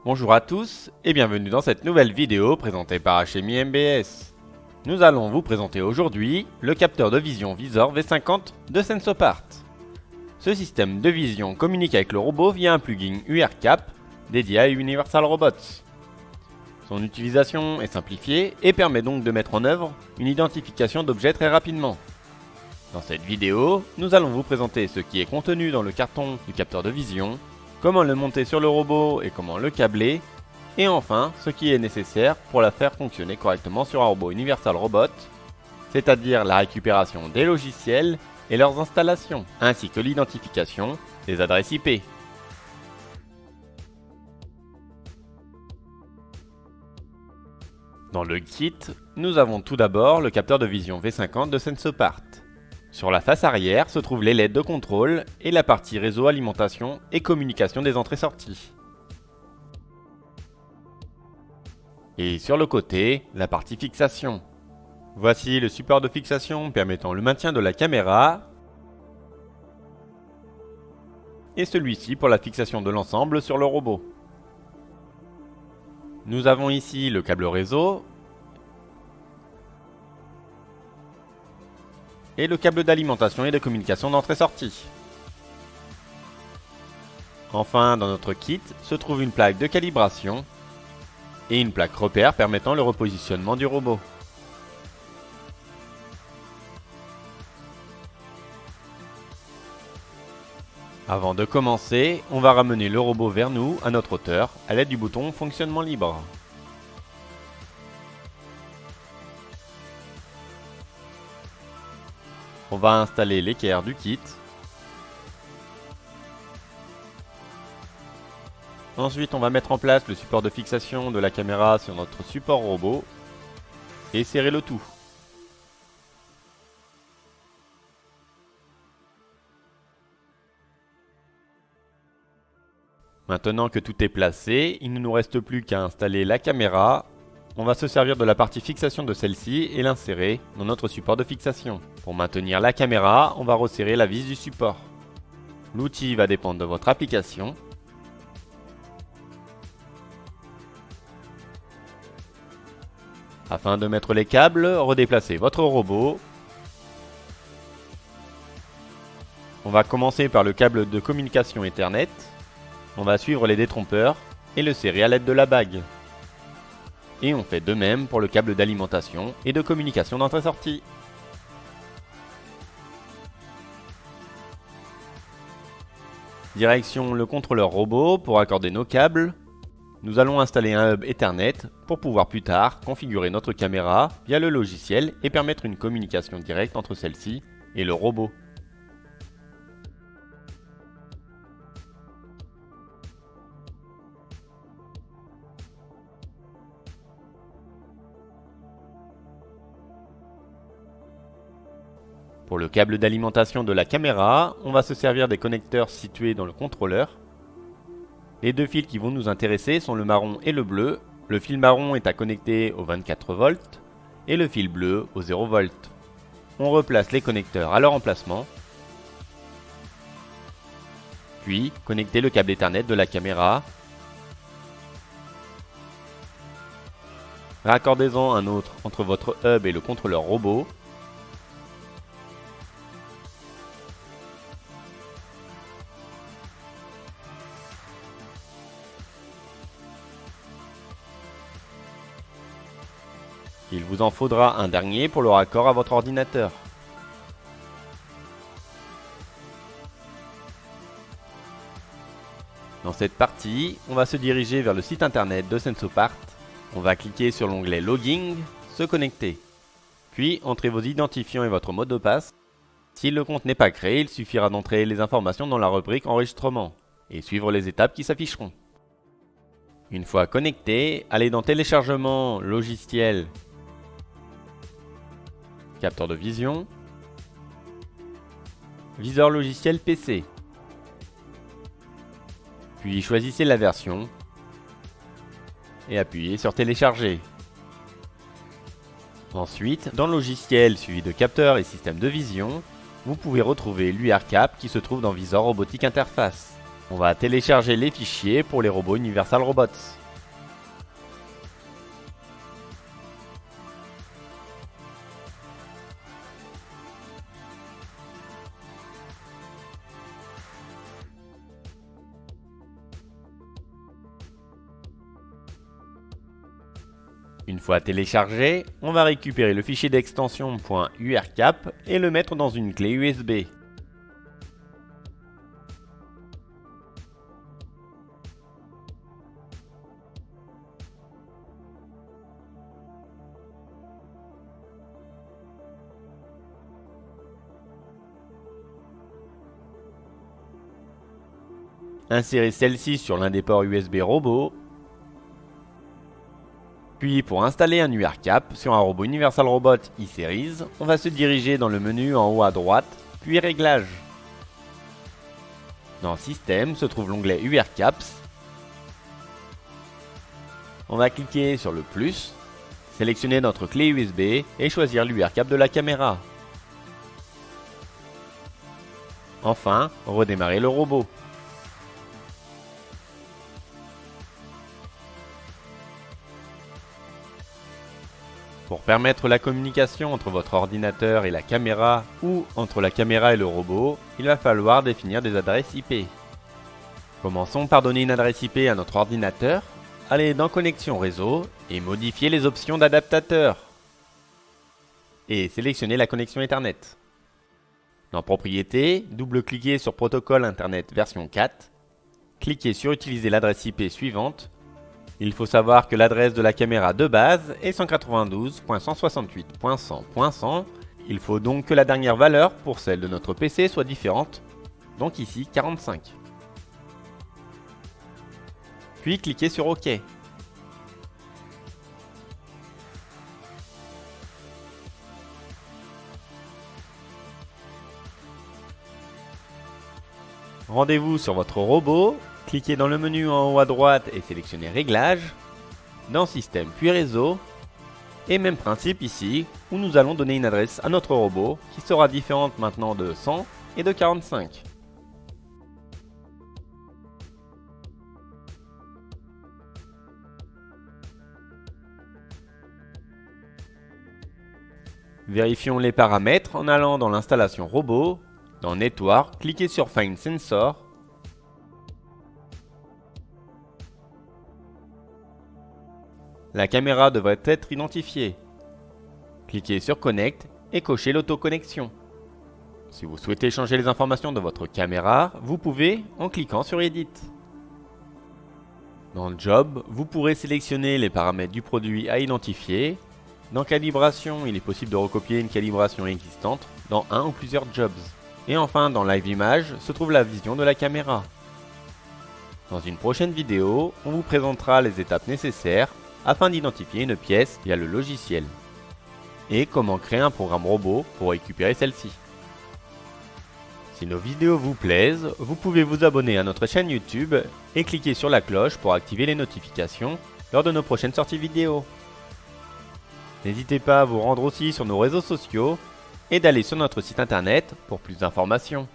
Bonjour à tous et bienvenue dans cette nouvelle vidéo présentée par HMI MBS. Nous allons vous présenter aujourd'hui le capteur de vision Visor V50 de Sensopart. Ce système de vision communique avec le robot via un plugin URCAP dédié à Universal Robots. Son utilisation est simplifiée et permet donc de mettre en œuvre une identification d'objets très rapidement. Dans cette vidéo, nous allons vous présenter ce qui est contenu dans le carton du capteur de vision, comment le monter sur le robot et comment le câbler, et enfin ce qui est nécessaire pour la faire fonctionner correctement sur un robot Universal Robot, c'est-à-dire la récupération des logiciels et leurs installations, ainsi que l'identification des adresses IP. Dans le kit, nous avons tout d'abord le capteur de vision V50 de Sensopart. Sur la face arrière se trouvent les LED de contrôle et la partie réseau, alimentation et communication des entrées-sorties. Et sur le côté, la partie fixation. Voici le support de fixation permettant le maintien de la caméra et celui-ci pour la fixation de l'ensemble sur le robot. Nous avons ici le câble réseau et le câble d'alimentation et de communication d'entrée-sortie. Enfin, dans notre kit se trouve une plaque de calibration et une plaque repère permettant le repositionnement du robot. Avant de commencer, on va ramener le robot vers nous à notre hauteur à l'aide du bouton fonctionnement libre. On va installer l'équerre du kit. Ensuite, on va mettre en place le support de fixation de la caméra sur notre support robot et serrer le tout. Maintenant que tout est placé, il ne nous reste plus qu'à installer la caméra. On va se servir de la partie fixation de celle-ci et l'insérer dans notre support de fixation. Pour maintenir la caméra, on va resserrer la vis du support. L'outil va dépendre de votre application. Afin de mettre les câbles, redéplacez votre robot. On va commencer par le câble de communication Ethernet. On va suivre les détrompeurs et le serrer à l'aide de la bague. Et on fait de même pour le câble d'alimentation et de communication d'entrée-sortie. Direction le contrôleur robot pour accorder nos câbles. Nous allons installer un hub Ethernet pour pouvoir plus tard configurer notre caméra via le logiciel et permettre une communication directe entre celle-ci et le robot. Pour le câble d'alimentation de la caméra, on va se servir des connecteurs situés dans le contrôleur. Les deux fils qui vont nous intéresser sont le marron et le bleu. Le fil marron est à connecter au 24 volts et le fil bleu au 0 volts. On replace les connecteurs à leur emplacement. Puis, connectez le câble Ethernet de la caméra. Raccordez-en un autre entre votre hub et le contrôleur robot. Il vous en faudra un dernier pour le raccord à votre ordinateur. Dans cette partie, on va se diriger vers le site internet de Sensopart. On va cliquer sur l'onglet Logging, se connecter. Puis, entrez vos identifiants et votre mot de passe. Si le compte n'est pas créé, il suffira d'entrer les informations dans la rubrique Enregistrement et suivre les étapes qui s'afficheront. Une fois connecté, allez dans Téléchargement, Logiciel, Capteur de vision, Visor logiciel PC. Puis choisissez la version et appuyez sur Télécharger. Ensuite, dans Logiciel suivi de Capteur et Système de vision, vous pouvez retrouver l'URCAP qui se trouve dans Visor Robotique Interface. On va télécharger les fichiers pour les robots Universal Robots. Une fois téléchargé, on va récupérer le fichier d'extension .urcap et le mettre dans une clé USB. Insérez celle-ci sur l'un des ports USB robot. Puis pour installer un URCap sur un robot Universal Robot e-Series, on va se diriger dans le menu en haut à droite, puis Réglages. Dans Système se trouve l'onglet URCaps. On va cliquer sur le plus, sélectionner notre clé USB et choisir l'URCap de la caméra. Enfin, redémarrer le robot. Pour permettre la communication entre votre ordinateur et la caméra ou entre la caméra et le robot, il va falloir définir des adresses IP. Commençons par donner une adresse IP à notre ordinateur, allez dans Connexion réseau et modifier les options d'adaptateur. Et sélectionnez la connexion Ethernet. Dans Propriétés, double-cliquez sur Protocole Internet version 4, cliquez sur Utiliser l'adresse IP suivante. Il faut savoir que l'adresse de la caméra de base est 192.168.100.100. Il faut donc que la dernière valeur pour celle de notre PC soit différente, donc ici 45. Puis cliquez sur OK. Rendez-vous sur votre robot. Cliquez dans le menu en haut à droite et sélectionnez Réglages, dans Système puis Réseau, et même principe ici, où nous allons donner une adresse à notre robot qui sera différente maintenant de 100 et de 45. Vérifions les paramètres en allant dans l'installation robot, dans Network, cliquez sur Find Sensor. La caméra devrait être identifiée. Cliquez sur Connect et cochez l'autoconnexion. Si vous souhaitez changer les informations de votre caméra, vous pouvez en cliquant sur Edit. Dans Job, vous pourrez sélectionner les paramètres du produit à identifier. Dans Calibration, il est possible de recopier une calibration existante dans un ou plusieurs jobs. Et enfin, dans Live Image, se trouve la vision de la caméra. Dans une prochaine vidéo, on vous présentera les étapes nécessaires afin d'identifier une pièce via le logiciel, et comment créer un programme robot pour récupérer celle-ci. Si nos vidéos vous plaisent, vous pouvez vous abonner à notre chaîne YouTube et cliquer sur la cloche pour activer les notifications lors de nos prochaines sorties vidéo. N'hésitez pas à vous rendre aussi sur nos réseaux sociaux et d'aller sur notre site internet pour plus d'informations.